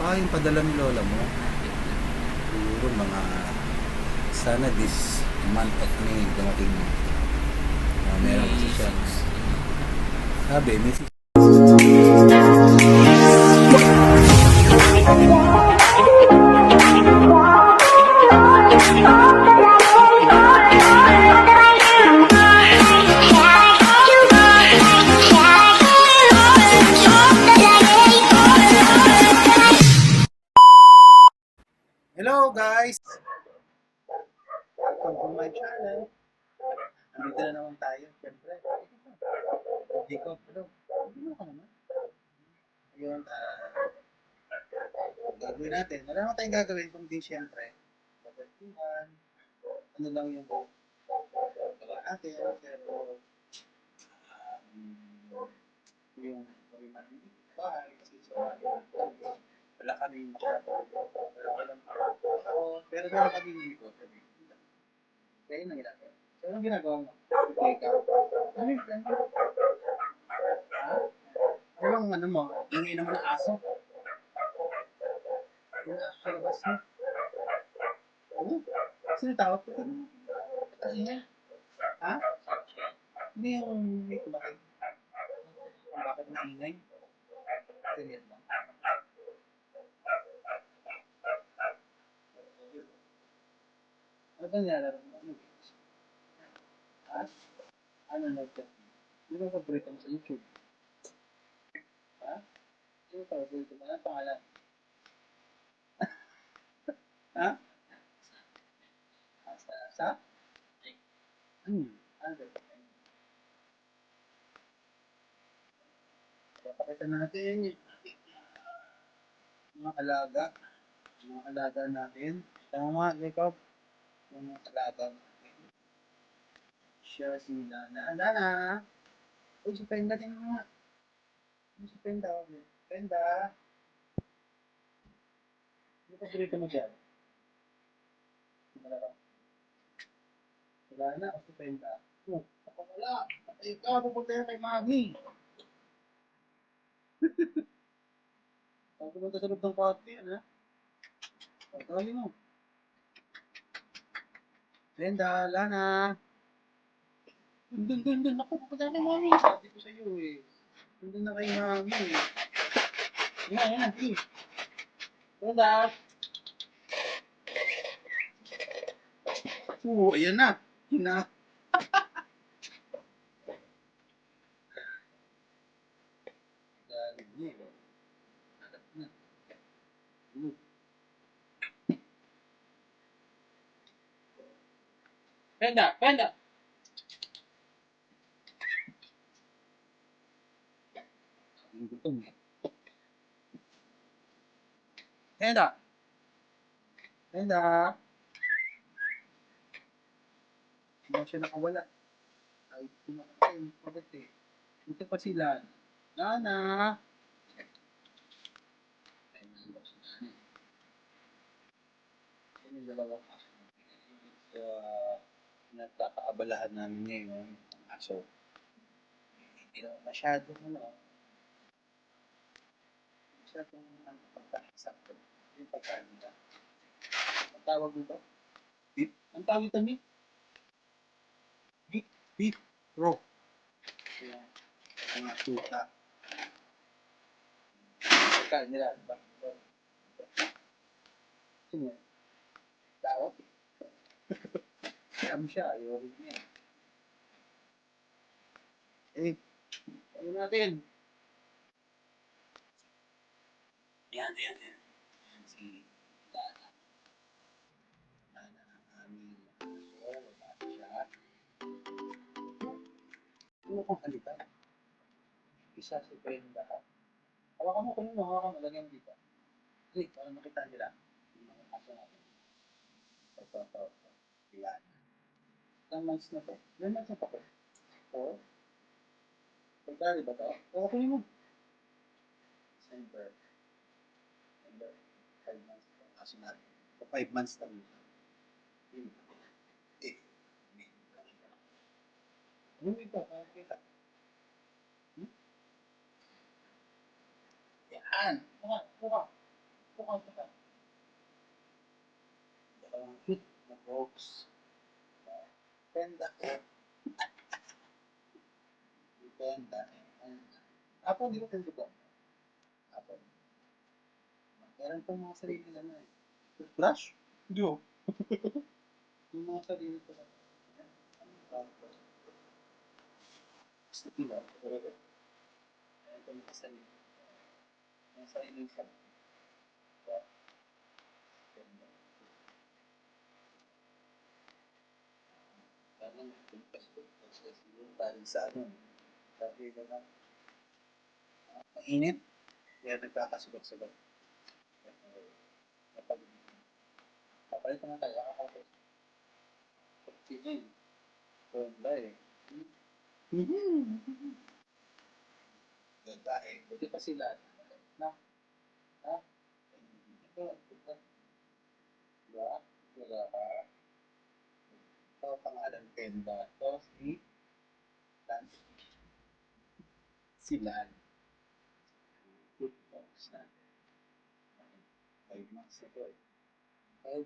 Yung padala ni lola mo. Siguro mga, sana this month of May, dumating mo. Meron kasi siya. Sabi, may Hello guys! Welcome to my channel. Nandito na naman tayo, siyempre. Jacob, hello. Hindi ka naman. Ayun, gagawin natin. Wala naman tayong gagawin kung di siyempre. Pagkakituhan, ano lang yung gawa natin, pero yung pag-imagine bahay, kasi sa wala kami masyado. Pero meron kami dito. Kaya yun ang ginagawa. So, anong ginagawa mo? Teka. Ano yung plan mo? Ha? Ano ang ano mo? Ingay naman ang aso. Yung aso sa labas mo. Ano? Sino tawag ko? Ano niya? Ha? Hindi yung may kumakay. Bakit maingay? Seryoso lang. Ano ba nilalaro mo? Ano games? Ha? Ano nag-chat? Ano ba paborito mo sa YouTube? Ha? Ano ba paborito mo? Ano pangalan? Ha? Sa? Ano ba? Pakita natin yung mga alaga. Mga alaga natin. Tama, Jacob. Yung mga alaga natin. Siya si Lana. Lana! Uy, si Penda din nga. Si Penda. Penda! Ano pa dito mo siya? Si Lana o si Penda? Ako wala. Ay, ikaw, pupunta yan kay Mami. Ako pupunta sa loob ng party, ano? Pagkali mo. Penda, Lana! Dun. Ako, pupunta kay Mami. Sabi ko sa'yo eh. Dun na kay Mami eh. Yan na, please. Penda! Oo, ayan na. Yun na. Galing niya eh. Alat na. Penda! Ang gutom eh. Penda! Hindi siya nakawala. Ay, kumakain. Pagkat eh. Dito pa sila. Lana! Ay, nandun si Nana. Yan yung dalawang aso. So, nagkakaabalahan namin ngayon ang aso. Hindi naman masyadong masyadong pagka-exacto. Yung pagkaan nila. Ang tawag dito? Beef? Ang tawag dito, beef? Beef. Raw. Kaya, mga suka. Pagkaan nila, diba? Sino yan? Tawag? Siyam siya, ayaw rin niya. Eh, ano natin? Yan. Si Dana. Dana ang aming aso. Babae siya. Ano kong halikan? Isa si Brenda. Hawakan mo kung hawakan mo. Lagyan mo dito. Click, para makita nila. Yung mga aso natin. Ito. Yan. Ilang months na to? Ilang months na to ko? 4? Pagkali ba to? Hawakan mo. December. 5 months pa. Aso natin. 5 months na rin. Eh. Ano ito? Kita. Yan. Kuha. Penda. Penda. Apple, di ba pwede ba? Apple. Meron pang mga sarili na eh. Flash? Hindi oh. Yung mga sarili ko. Gusto ko lang. Ito mga sarili. Mga sarili ko. Parang parang sa ano. Sabi ko na, mainit. Kaya nagkakasubok-subok. Kapag kapalit na tayo, kakapos. Sige. Ganda eh. Ganda eh. Buti pa sila. Na, ha? Ito, ito. Diba? Diba? Ito, pangalan Kenda. Ito, si Lan. Si Lan. Good talks natin. 5 months na to eh. 5.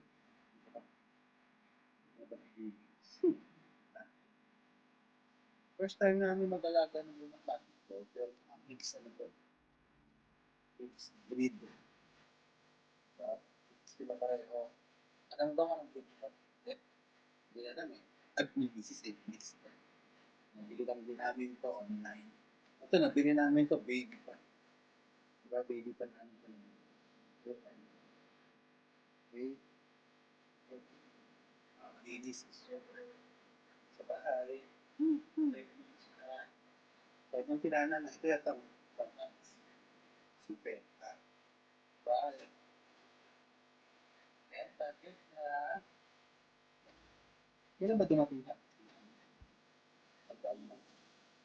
First time namin mag-alaga ng mga pati ko, pero ang mix ano to, mix breed. Diba? Sila pareho. Alam ba kung anong breed ko? Hindi alam eh. At may misis eh, mix. Nabili lang din namin to online. Ito, nabili namin to baby pa. Diba, baby pa namin to. Okay? Ladies. Sa bahay. Kahit yung pinana na ito yata. Super. Bahay. Kailan ba dumating ka?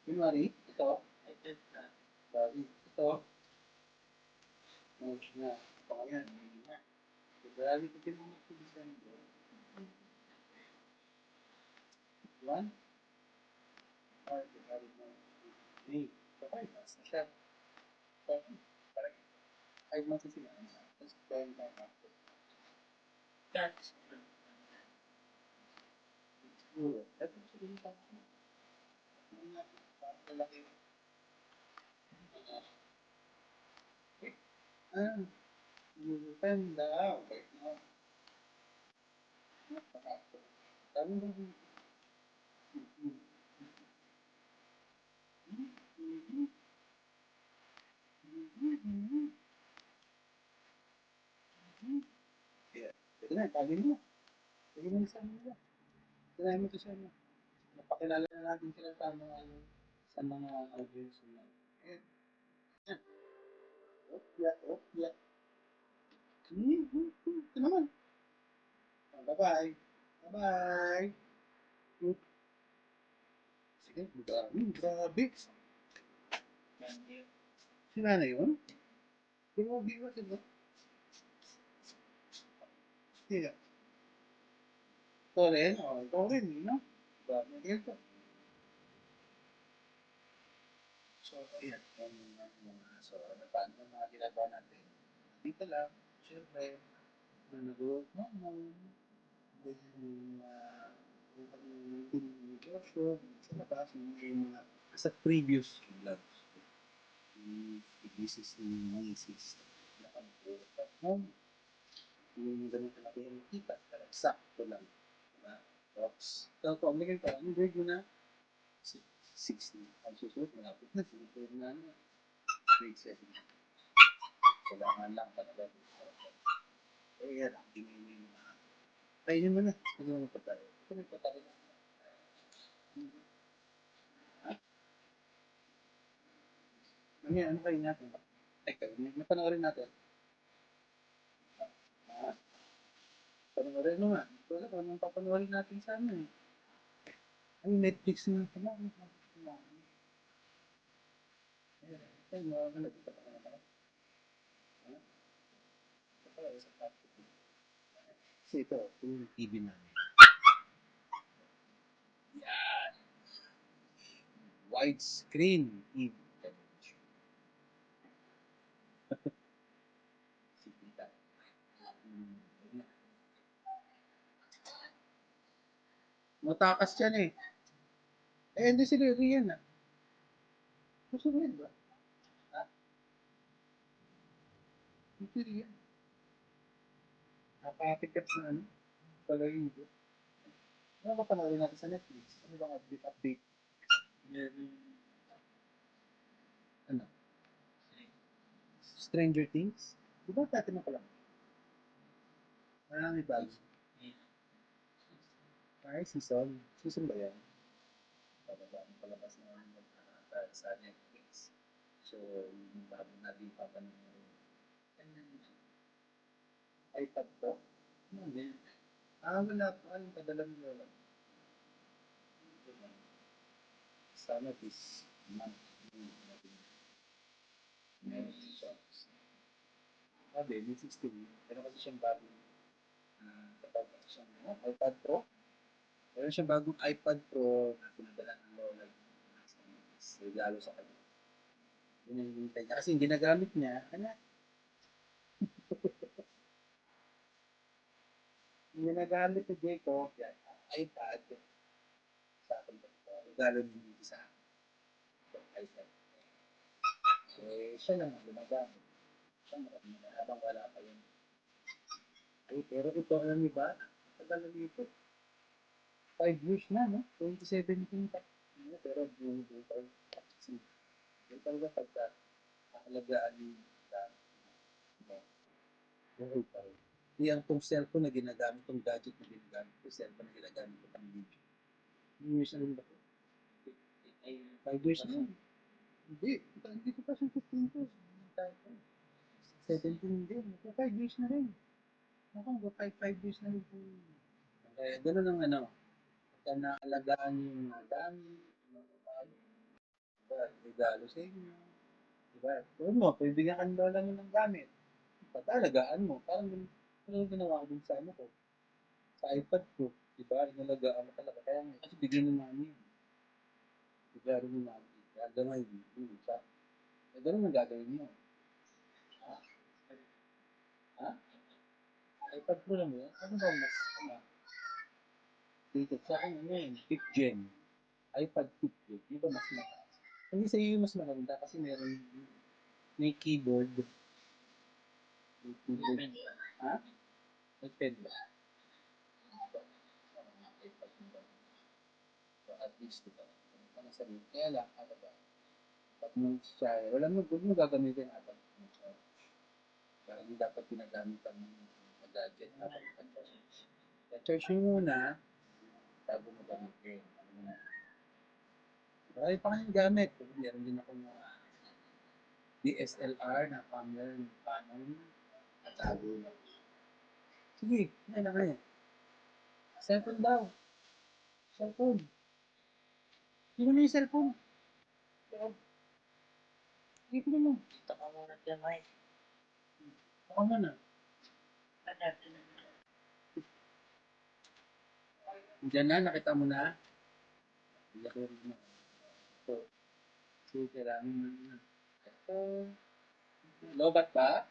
January? Ito? Bali. Ito? March na. Pangalan. February ko tinanong ko December. 1? Or February na. May. So, 5 months na siya. 5 months na sila. Tapos 10 time after. That's siguro. Ito siguro sa akin. Parang lalaki. Ah, depende. Okay. Sabi mo, yeah. Ito na, tagin mo. Tagin mo sa ano. Tagin mo to sa ano. Napakilala na natin sila sa mga audience na. Eh, opya, opya. Ito naman. Oh, bye-bye. Bye-bye. Sige, grabe. Grabe. Sila na yun? Grabe ba sila? Yeah. Ito rin. Oh, ito rin. No? Grabe. Ito. So, ayan. So, paano yung mga ginagawa natin? Dito lang. Siyempre, nanonood naman. Yung negosyo, sa labas, yung mga sa previous vlogs. Yung business ng mga isis. Nakapag-work at home. Yung ganun talaga yung kita. Talagang sakto lang. Diba? Rocks. So, kung may ganito, ang grade mo na? 60. Ang susunod, malapit na. Susunod na ano. Grade 7. Kailangan lang talaga. Eh, yan ang tingin mo na. Kainin mo na. Ano mo pa tayo? Ano pa tayo? Ano kayo natin? Teka, napanoorin natin. Ah, panoorin mo nga. Wala pa, anong papanoorin natin sa ano eh. Ay, Netflix na pala. Ay, mga ano, dito pa naman. Ito pala, isa pa. Kasi ito, yung TV namin. Yan. Widescreen TV. Sikita. Matakas yan eh. Eh, hindi si Rian ah. Gusto mo yun ba? Ha? Hindi si Rian. Napakatikat na ano. Palagay ko. Ano ba panoorin natin sa Netflix? Ano bang update? Meron. Ano? Stranger Things? Di ba dati mo pala? Marami bago. Ay, season. Season ba yan? Palabas na sa Netflix. So, yung bago natin papanood. iPad ko? Ano yan? Wala pa. Anong padala mo na? Sana this month. Meron siya. Sabi, may 16. Meron kasi siyang bagong kapag siyang iPad Pro. Meron siyang bagong iPad Pro na pinadala ng lola. Regalo sa kanya. Yun yung hintay niya. Kasi yung ginagamit niya, ano, yung ginagamit ni Jacob, yan, iPad, sa akin, regalo niya dito sa iPad. Eh, siya naman gumagamit. Siya naman, habang wala pa yun. Ay, pero ito, alam niyo ba? Tagal na dito. 5 years na, no? 2017 pa. Pero buo pa rin. Kasi, yung talaga pagka kakalagaan yung buhay pa rin. Yung tong cellphone na ginagamit, tong gadget na ginagamit, yung cellphone na ginagamit ko pang video. Years na rin ba? 5 years na. Hindi, hindi ko pa siya 15 years. 17 din. 5 years na rin. Ako, 5 years na rin po. Kaya ganun ang ano, pagka naalagaan yung mga gamit, diba, regalo sa inyo. Diba? Kung mo, pibigyan ka ng lola mo ng gamit. Patalagaan mo. Parang ganun ginawa ko din sa ano ko. Sa iPad ko. Diba? Inalagaan mo talaga. Kaya nga, kasi bigyan ng mami. Bigyan rin ng mami. Hanggang ngayon, hindi siya. Eh, ganun ang gagawin mo. Ha? Ha? iPad Pro lang yun? Ano ba mas, ano? Dito, sa akin, ano yun? 5th gen. iPad 5th gen. Di ba mas mataas? Hindi sa iyo mas maganda kasi meron may keyboard. May keyboard. Ha? May pen ba? iPad mo ba? So, at least, diba? Ano sa iyo? Kaya lang, ano ba? Pag mo siya, wala mo, huwag mo gagamitin apat. Kaya hindi dapat pinagamit ang gadget habang nag-charge. I-charge mo muna bago mo gamitin. Marami pa kayong gamit. Meron din ako mga DSLR na camera ng Canon at tago na. Sige, yan na kaya. Cellphone daw. Cellphone. Hindi mo yung cellphone. Pero, hindi ko naman. Taka muna dyan, Mike. Taka muna. Diyan na, nakita mo na. Hindi ko rin na. So, kailangan mo na. Ito. Lobat ba?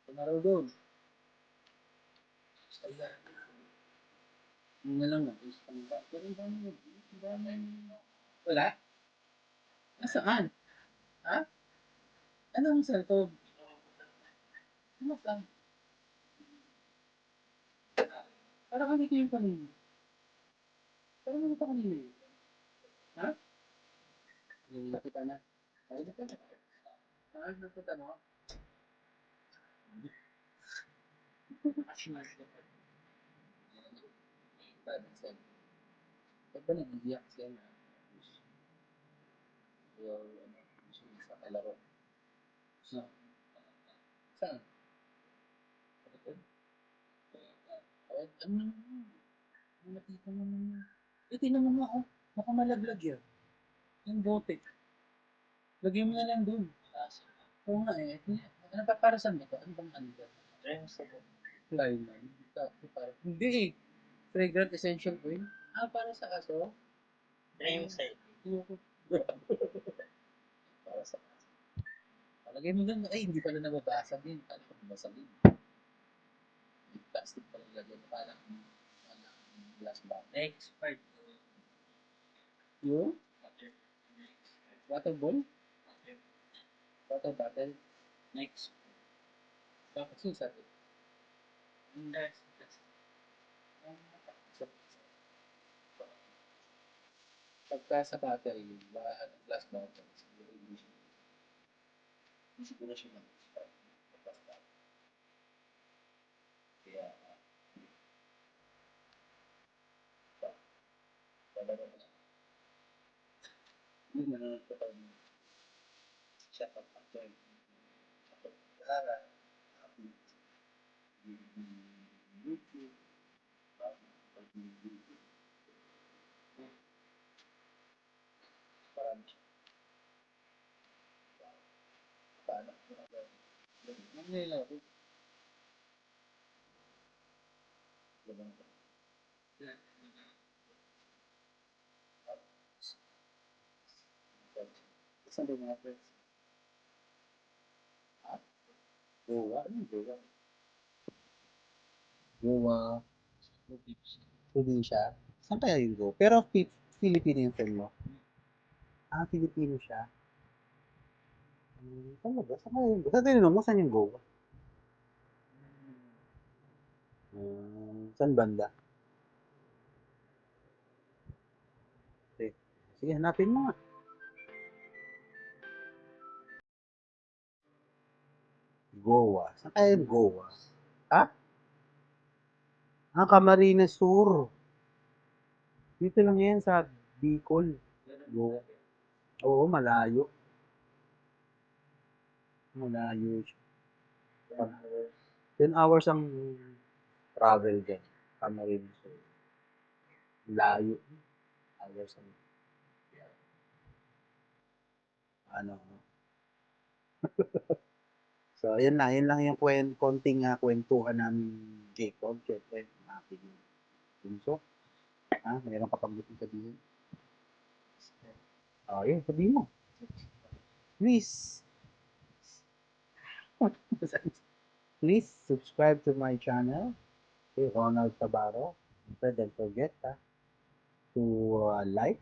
Tumaraw doon. Ayan. Yun na lang. Isang ba? Pero ang dami. Ang dami. Wala? Nasaan? Ha? Anong cellphone? Ano ka? Parang ano yung kanina? Parang ano pa kanina eh? Ha? Yung nakita na. Ay, nakita na. Ah, nakita mo? Parang sa'yo. Ba't ba nag-iiyak siya na? Yung, ano, sa kalaro. No? Saan? Kapatid? Ay, ano? Nakita mo naman. Eh, tinan mo nga, oh. Nakamalaglag yan. Yung bote. Lagyan mo na lang dun. Oo nga eh. Ano pa para saan ba ito? Ano bang ano ba? Flyman. Hindi eh. Fragrant essential oil. Para sa aso? Dream side. Para sa aso. Palagay mo dun. Ay, hindi pala nababasag yun. Masabi. May plastic pa lang lagyan. Parang glass bottle. Next part. Yung water ball? Water bottle? Next. Bakit susat? Hindi. Pagka sa bottle, glass bottle, siguro hindi siguro siya mag-expire. Glass bottle. Kaya, talaga na. Yung nanonood ko pag siya pag-actor. Ako, Lara, ako, YouTube, pag-YouTube, parang siya. Paano? Ano nila ako? Ganun ko. Saan ba yung mga friends? Ha? Goa? Ano yung Goa? Goa, probinsya. Saan kaya yung Goa? Pero Filipino yung friend mo? Ah, Filipino siya. Saan ba? Saan kaya yung Goa? Saan tinanong mo? Saan yung Goa? Saan banda? Sige, sige, hanapin mo nga. Goa. Saan kaya yung Goa? Ha? Ah, Camarines Sur. Dito lang yan sa Bicol. Goa. Oo, malayo. Malayo siya. 10 hours ang travel dyan. Camarines Sur. Layo. Hours ang ano. So, yun lang yung konting kwentuhan namin, Jacob. Siyempre, aking bunso. Meron ka pang gusto sabihin? Yun, sabihin mo. Please, please subscribe to my channel, kay Ronald Tabaro. Don't forget to like,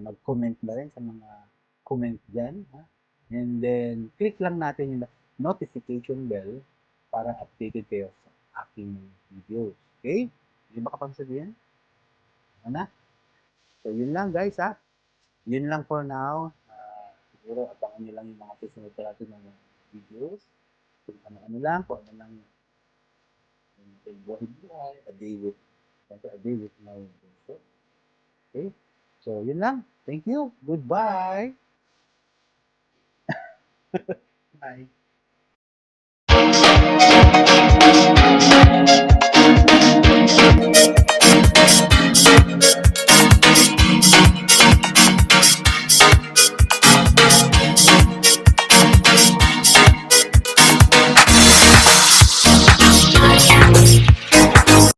mag-comment na rin sa mga comment dyan. And then, click lang natin yung notification bell para updated kayo sa aking videos. Okay? Hindi ba kapag sabihin? Ano? So, yun lang guys Yun lang for now. Siguro abangan nyo lang yung mga susunod natin ng videos. Kung ano-ano lang, kung ano lang yung buhay-buhay, a day with my book. Okay? So, yun lang. Thank you. Goodbye. Bye.